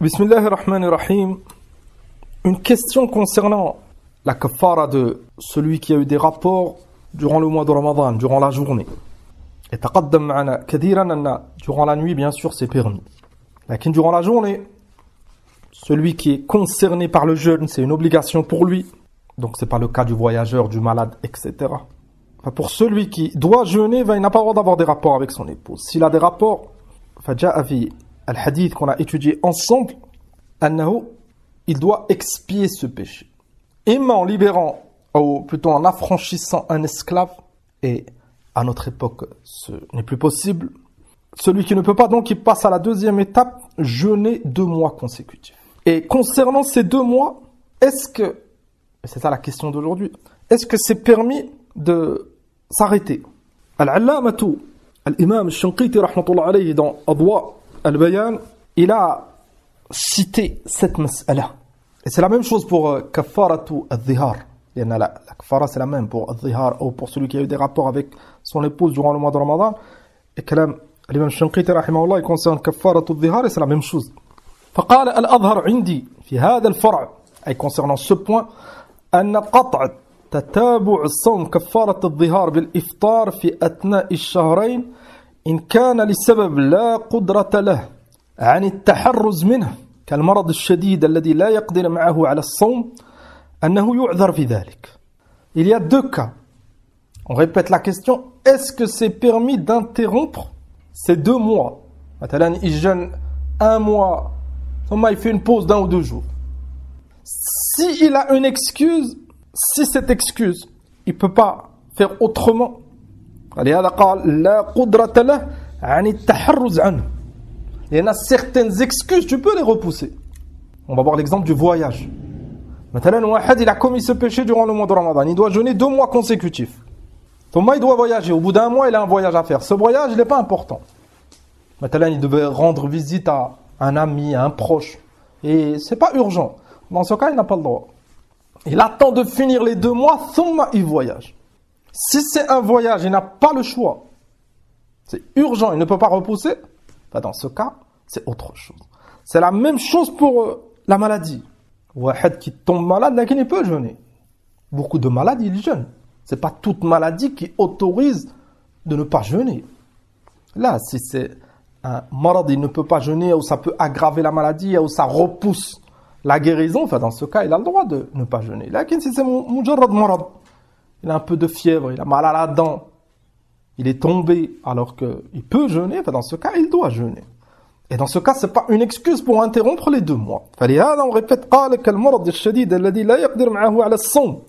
Bismillahirrahmanirrahim. Une question concernant la kafara de celui qui a eu des rapports durant le mois de Ramadan, durant la journée. Et taqaddam ma'ana kathiran anna durant la nuit, bien sûr, c'est permis. Mais durant la journée, celui qui est concerné par le jeûne, c'est une obligation pour lui. Donc c'est pas le cas du voyageur, du malade, etc. Enfin, pour celui qui doit jeûner, il n'a pas le droit d'avoir des rapports avec son épouse. S'il a des rapports, faja'a fi al-hadith qu'on a étudié ensemble, annahu, il doit expier ce péché. Imma en libérant, ou plutôt en affranchissant un esclave, et à notre époque, ce n'est plus possible. Celui qui ne peut pas, donc, il passe à la deuxième étape, jeûner 2 mois consécutifs. Et concernant ces 2 mois, est-ce que, c'est ça la question d'aujourd'hui, est-ce que c'est permis de s'arrêter? Al-Allamatu, al-Imam al-Shanqiti, rahmatullah alayhi, dans Adwa al-Bayan, il a cité cette mas'ala. Et c'est la même chose pour kafaratu al-Dhihar. La kafara, c'est la même pour al-Dhihar, ou pour celui qui a eu des rapports avec son épouse durant le mois de Ramadan. Et kalam l'imam Shanqiti, rahimahullah, il concerne kafaratu al-Dhihar, et c'est la même chose. فقال الأظهر عندي في هذا الفرع أي concernant ce point أن قطع تتابع الصوم كفارة الظهار بالإفطار في أثناء الشهرين إن كان لسبب لا قدرة له عن التحرز منه كالمرض الشديد الذي لا يقدر معه على الصوم أنه يعذر في ذلك. Il y a 2 cas. On répète la question, est-ce que c'est permis d'interrompre ces 2 mois? مثلا il jeûne 1 mois, il fait une pause d'1 ou 2 jours. Si il a une excuse, si cette excuse, il ne peut pas faire autrement, il y en a certaines excuses, tu peux les repousser. On va voir l'exemple du voyage. Maintenant, il a commis ce péché durant le mois de Ramadan. Il doit jeûner 2 mois consécutifs. Thomas, il doit voyager. Au bout d'1 mois, il a un voyage à faire. Ce voyage, il n'est pas important. Maintenant, il devait rendre visite à un ami, à un proche. Et c'est pas urgent. Dans ce cas, il n'a pas le droit. Il attend de finir les 2 mois, thumma il voyage. Si c'est un voyage, il n'a pas le choix. C'est urgent, il ne peut pas repousser. Dans ce cas, c'est autre chose. C'est la même chose pour la maladie. Wahad qui tombe malade, là, qui ne peut jeûner. Beaucoup de malades, ils jeûnent. C'est pas toute maladie qui autorise de ne pas jeûner. Là, si c'est un malade, il ne peut pas jeûner, ou ça peut aggraver la maladie, ou ça repousse la guérison, enfin dans ce cas, il a le droit de ne pas jeûner. Là, si c'est mujarrad marad, il a un peu de fièvre, il a mal à la dent, il est tombé alors qu'il peut jeûner, enfin dans ce cas, il doit jeûner. Et dans ce cas, c'est pas une excuse pour interrompre les 2 mois. فلهذا on répète قال كالمرض الشديد الذي لا يقدر معه على الصوم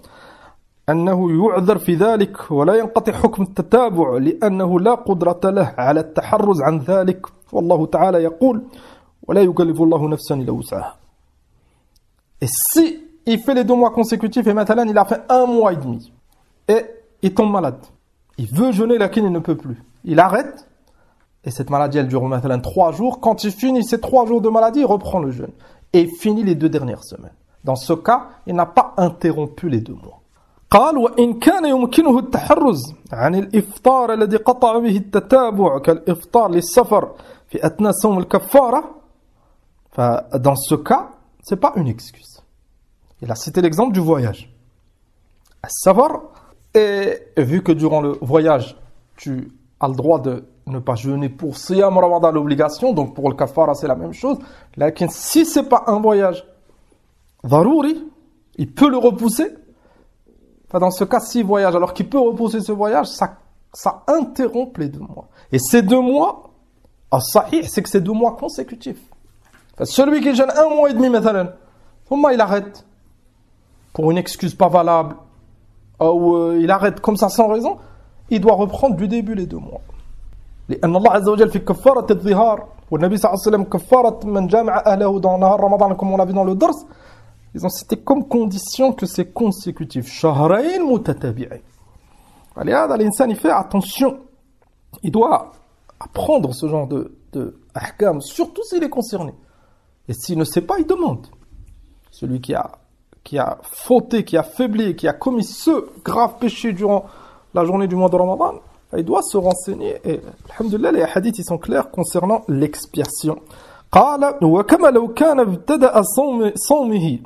أنه يعذر في ذلك ولا ينقطع حكم التتابع لأنه لا قدرة له على التحرز عن ذلك والله تعالى يقول ولا يكلف الله نفسا إلا وسعها. Et si il fait les 2 mois consécutifs et maintenant il a fait 1 mois et demi et il tombe malade, il veut jeûner laquelle il ne peut plus, il arrête et cette maladie elle dure maintenant 3 jours. Quand il finit ces 3 jours de maladie, il reprend le jeûne et il finit les 2 dernières semaines. Dans ce cas, il n'a pas interrompu les 2 mois. قال وإن كان يمكنه التحرز عن الإفطار الذي قطع به التتابع كالإفطار للسفر في أثناء صوم الكفارة. Dans ce cas, c'est pas une excuse. Il a cité l'exemple du voyage. As-safar, et vu que durant le voyage, tu as le droit de ne pas jeûner pour siyam ramadan l'obligation, donc pour le kafara c'est la même chose. Lakin si c'est pas un voyage dharouri, il peut le repousser. Enfin, dans ce cas, s'il voyage alors qu'il peut repousser ce voyage, ça interrompt les 2 mois. Et ces 2 mois, as-sahih, c'est que c'est 2 mois consécutifs. Enfin, celui qui jeûne 1 mois et demi, مثلا, il arrête pour une excuse pas valable, ou il arrête comme ça sans raison, il doit reprendre du début les 2 mois. لأن الله عز وجل في كفارة الظهار والنبي صلى الله عليه وسلم كفارة من جامع أهله dans نهار رمضان comme on l'a vu dans le dars, ils ont cité comme condition que c'est consécutif. شهرين متتابعين. لهذا الإنسان il fait attention. Il doit apprendre ce genre de ahkam, surtout s'il est concerné. Et s'il ne sait pas, il demande. Celui qui a fauté, qui a faibli, qui a commis ce grave péché durant la journée du mois de Ramadan, il doit se renseigner. Et alhamdoulilah, les hadiths ils sont clairs concernant l'expiation. قال وكما لو كان ابتدأ صومه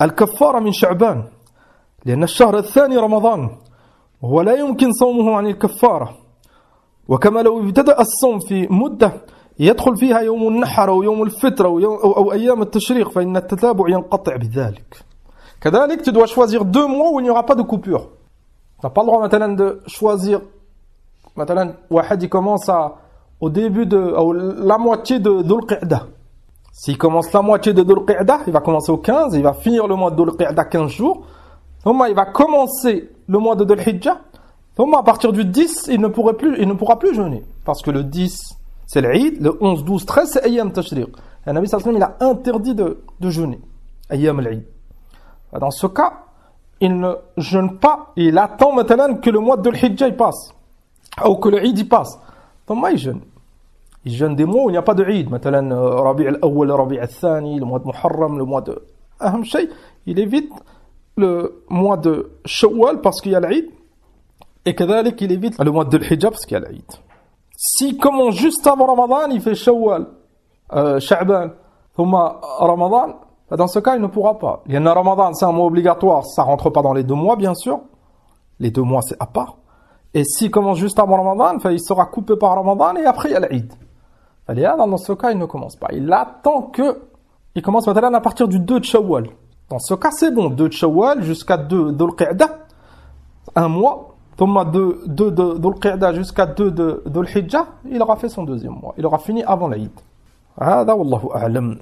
الكفارة من شعبان لأن الشهر الثاني رمضان وهو لا يمكن صومه عن الكفارة وكما لو ابتدأ الصوم في مدة يدخل فيها يوم النحر أو يوم الفطر أو أيام التشريق فإن التتابع ينقطع بذلك. كذلك tu dois choisir 2 mois où il n'y aura pas de coupure. Tu n'as pas le droit maintenant de choisir مثلا واحد il commence au début de la moitié de Dhul Qa'dah. S'il commence la moitié de Dhul Qa'dah, il va commencer au 15, il va finir le mois de Dhul Qa'dah 15 jours. Il va commencer le mois de Dhul Hijjah. À partir du 10, il ne pourra plus jeûner. Parce que le 10, c'est l'Eid, le 11, 12, 13, c'est Ayyam Tashriq. Et le Nabi sallallahu alayhi wa sallam, il a interdit de jeûner. Ayyam al-Eid. Dans ce cas, il ne jeûne pas, il attend maintenant que le mois de Dhul Hijjah il passe. Ou que le Eid il passe. Il jeûne. Il jeûne des mois où il n'y a pas de Eid. Maintenant, Rabi' al-Awwal, Rabi' al-Thani, le mois de Muharram, le mois de Aham Shay. Il évite le mois de Shawwal parce qu'il y a l'Eid. Et كذلك il évite le mois de Hijjah parce qu'il y a l'Eid. S'il commence juste avant Ramadan, il fait Shawwal, Sha'ban, Thumma Ramadan, dans ce cas, il ne pourra pas. Il y en a Ramadan, c'est un mois obligatoire, ça rentre pas dans les 2 mois, bien sûr. Les 2 mois, c'est à part. Et s'il commence juste avant Ramadan, il sera coupé par Ramadan et après il y a l'Eid. Dans ce cas, il ne commence pas. Il attend que il commence maintenant à partir du 2 de Shawwal. Dans ce cas, c'est bon. 2 de Shawwal jusqu'à 2 Dhul Qa'dah, 1 mois. Thomas 2 de Dhul Qa'dah jusqu'à 2 de Dhul Hijjah, il aura fait son 2e mois. Il aura fini avant l'Eid. هذا والله أعلم.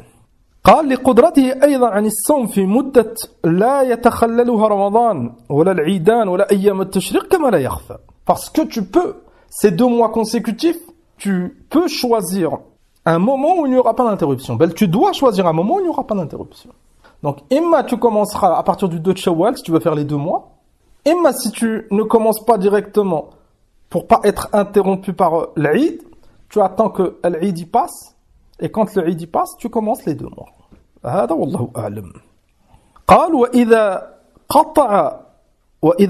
قال لقدرته أيضا عن الصوم في مدة لا يتخللها رمضان ولا العيدان ولا أيام التشريق كما لا يخفى. Parce que tu peux, ces 2 mois consécutifs, tu peux choisir un moment où il n'y aura pas d'interruption. Tu dois choisir un moment où il n'y aura pas d'interruption. Donc, imma tu commenceras à partir du 2 de Shawwal, si tu veux faire les 2 mois. Imma si tu ne commences pas directement pour pas être interrompu par l'Eid, tu attends que l'Eid y passe. Et quand l'Eid y passe, tu commences les 2 mois. هذا والله أعلم. قال وإذا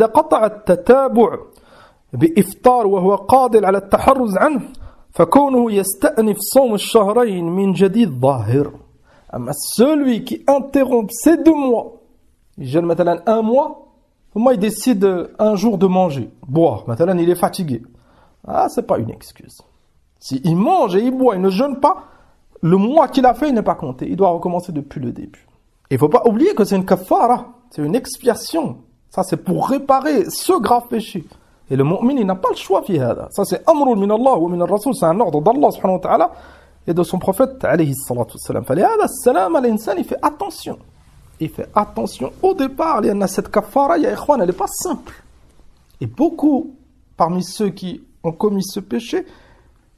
قطع التتابع بإفطار وهو قادر على التحرز عنه فكونه يستأنف صوم الشهرين من جديد ظاهر. أما celui qui interrompt ces 2 mois, il jeûne maintenant 1 mois, il décide un jour de manger, boire, maintenant il est fatigué. C'est pas une excuse. S'il mange et il boit, il ne jeûne pas, le mois qu'il a fait, il n'est pas compté. Il doit recommencer depuis le début. Il ne faut pas oublier que c'est une kafara, c'est une expiation. Ça, c'est pour réparer ce grave péché. Et le mu'min, il n'a pas le choix. Ça, c'est amrun min Allah ou min al-Rasul. C'est un ordre d'Allah subhanahu wa ta'ala et de son prophète alayhi salatu wassalam. فلهذا السلام الإنسان, il fait attention. Il fait attention au départ. Il y a cette kafara, ya ikhwan, elle n'est pas simple. Et beaucoup parmi ceux qui ont commis ce péché,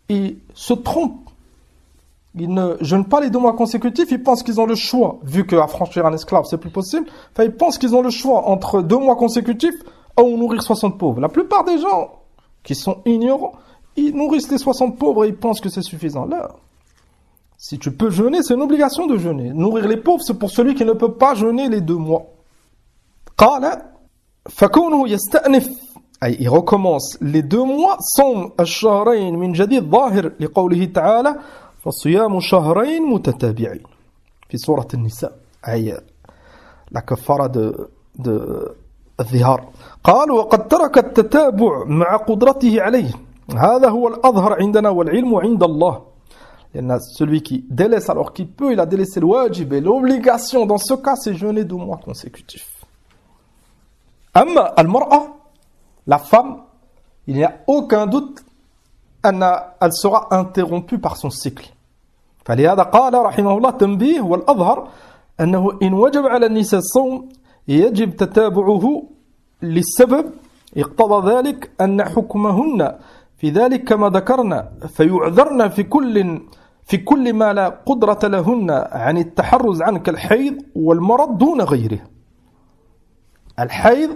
ils se trompent. Ils ne jeûnent pas les 2 mois consécutifs, ils pensent qu'ils ont le choix, vu qu'affranchir un esclave c'est plus possible, ils pensent qu'ils ont le choix entre 2 mois consécutifs ou nourrir 60 pauvres. La plupart des gens qui sont ignorants, ils nourrissent les 60 pauvres et ils pensent que c'est suffisant. Là, si tu peux jeûner, c'est une obligation de jeûner. Nourrir les pauvres, c'est pour celui qui ne peut pas jeûner les 2 mois. قال فكونه يستأنف, il recommence les 2 mois, صوم الشهرين من جديد ظاهر لقوله تعالى فصيام شهرين متتابعين في سورة النساء, أي la كفارة de الظهار. قال وقد ترك التتابع مع قدرته عليه, هذا هو الأظهر عندنا والعلم عند الله. لأن celui qui délaisse alors qu'il peut, il a délaissé le wajib et l'obligation. Dans ce cas, c'est jeûner 2 mois consécutifs. أما المرأة, la femme, il n'y a aucun doute, elle sera interrompue par son cycle. فلهذا قال رحمه الله تنبيه والأظهر أنه إن وجب على النساء الصوم يجب تتابعه للسبب اقتضى ذلك أن حكمهن في ذلك كما ذكرنا فيعذرن في كل ما لا قدرة لهن عن التحرز عنه كالحيض والمرض دون غيره. الحيض,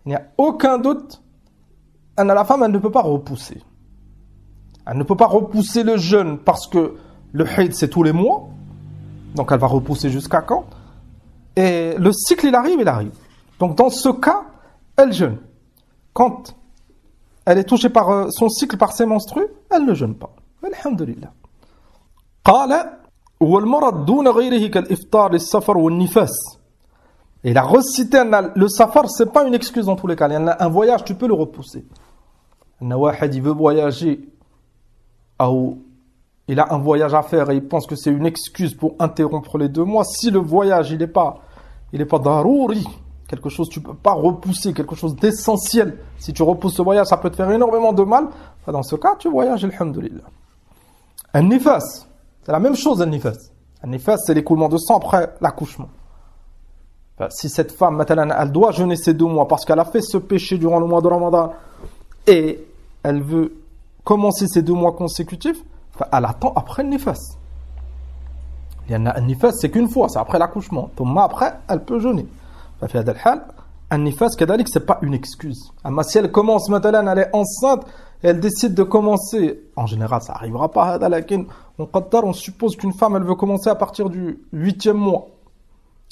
il n'y a aucun doute أن la femme elle ne peut pas repousser. Elle ne peut pas repousser le jeûne parce que le hayd c'est tous les mois, donc elle va repousser jusqu'à quand? Et le cycle il arrive. Donc dans ce cas, elle jeûne. Quand elle est touchée par son cycle, par ses menstrues, elle ne jeûne pas. Alhamdulillah. قال والمرض دون غيره كالإفطار للسفر والنفاس. Et il a recité le safar, c'est pas une excuse dans tous les cas. Il y en a un voyage, tu peux le repousser. Il veut voyager, ou il a un voyage à faire et il pense que c'est une excuse pour interrompre les 2 mois. Si le voyage, il est pas darouri, quelque chose tu peux pas repousser, quelque chose d'essentiel. Si tu repousses ce voyage, ça peut te faire énormément de mal. Dans ce cas, tu voyages, alhamdoulilah. Un nifas, c'est la même chose, un nifas. Un nifas, c'est l'écoulement de sang après l'accouchement. Si cette femme, elle doit jeûner ces 2 mois parce qu'elle a fait ce péché durant le mois de Ramadan et elle veut commencer ces 2 mois consécutifs, elle attend après le nifas. Il y en a un nifas, c'est qu'une fois, c'est après l'accouchement. Donc après, elle peut jeûner. Un nifas, c'est pas une excuse. Si elle commence, elle est enceinte et elle décide de commencer, en général, ça n'arrivera pas. On suppose qu'une femme, elle veut commencer à partir du 8e mois.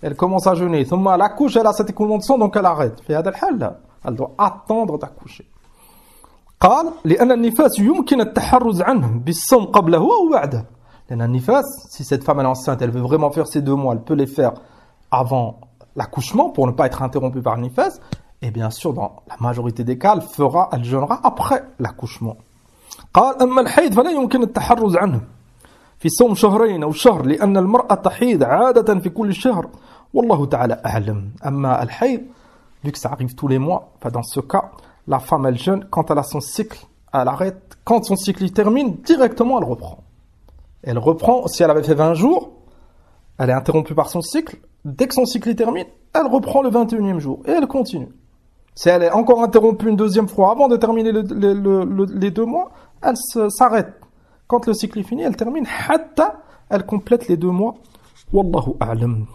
Elle commence à jeûner. Elle accouche, elle a cet écoulement de sang, donc elle arrête. Elle doit attendre d'accoucher. قال لأن النفاس يمكن التحرز عنه بالصوم قبله أو بعده. لأن النفاس, si cette femme est enceinte, elle veut vraiment faire ces 2 mois, elle peut les faire avant l'accouchement pour ne pas être interrompue par le nifas. Et bien sûr, dans la majorité des cas, elle jeûnera après l'accouchement. قال أما الحيض فلا يمكن التحرز عنه في صوم شهرين أو شهر لأن المرأة تحيض عادة في كل شهر والله تعالى أعلم. أما الحيض, vu que ça arrive tous les mois, dans ce cas, la femme elle jeûne quand elle a son cycle, elle arrête. Quand son cycle termine, directement elle reprend. Elle reprend, si elle avait fait 20 jours, elle est interrompue par son cycle. Dès que son cycle termine, elle reprend le 21e jour et elle continue. Si elle est encore interrompue une 2e fois avant de terminer les 2 mois, elle s'arrête. Quand le cycle est fini, elle termine, hatta, elle complète les 2 mois. Wallahu a'lam.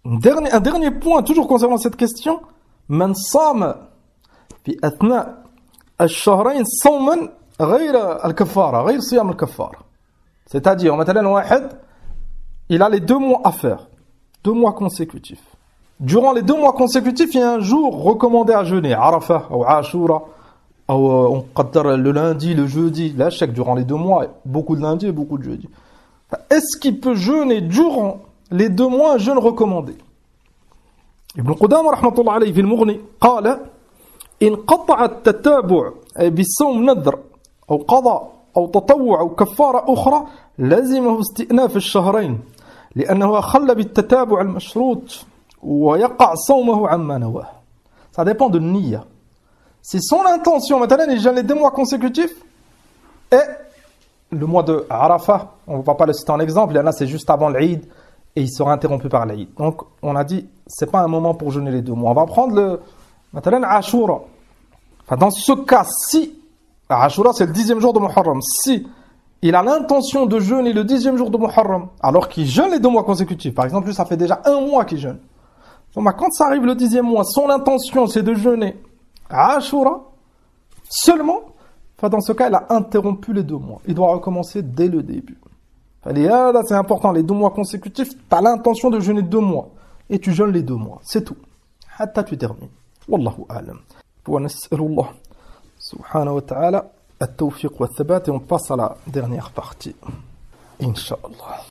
Un dernier point, toujours concernant cette question. Man sama fi athna al-shahrayn sawman ghayra al-kaffara, ghayra siyam al-kaffara. C'est-à-dire, il a les 2 mois à faire. 2 mois consécutifs. Durant les 2 mois consécutifs, il y a un jour recommandé à jeûner. Arafah, ou Ashura, ou on qaddar le lundi, le jeudi. Là, chaque durant les 2 mois, beaucoup de lundi et beaucoup de jeudi. Est-ce qu'il peut jeûner durant les 2 mois un jeûne recommandé? Ibn Qudama rahmatullah alayhi fi al-Mughni قال إن قطع التتابع بصوم نذر أو قضاء أو تطوع أو كفارة أخرى لازمه استئناف الشهرين لأنه خل بالتتابع المشروط ويقع صومه عما نواه. Ça dépend de niyya. Si son intention, maintenant, il jeûne les 2 mois consécutifs et le mois de Arafah, on ne va pas le citer en exemple, il y en a c'est juste avant l'Eid et il sera interrompu par l'Eid. Donc on a dit c'est pas un moment pour jeûner les 2 mois. On va prendre maintenant Ashura. Dans ce cas, si Ashura c'est le 10e jour de Muharram, si il a l'intention de jeûner le 10e jour de Muharram, alors qu'il jeûne les 2 mois consécutifs, par exemple, lui, ça fait déjà 1 mois qu'il jeûne. Donc, quand ça arrive le 10e mois, son intention c'est de jeûner Ashura seulement, dans ce cas, il a interrompu les 2 mois. Il doit recommencer dès le début. Là, c'est important, les 2 mois consécutifs, tu as l'intention de jeûner 2 mois. Et tu jeûnes les 2 mois, c'est tout. Hatta tu termines. Wallahu a'lam. Wa nas'alullah subhanahu wa ta'ala at-tawfiq wa thabat et on passe à la dernière partie. Inch'Allah.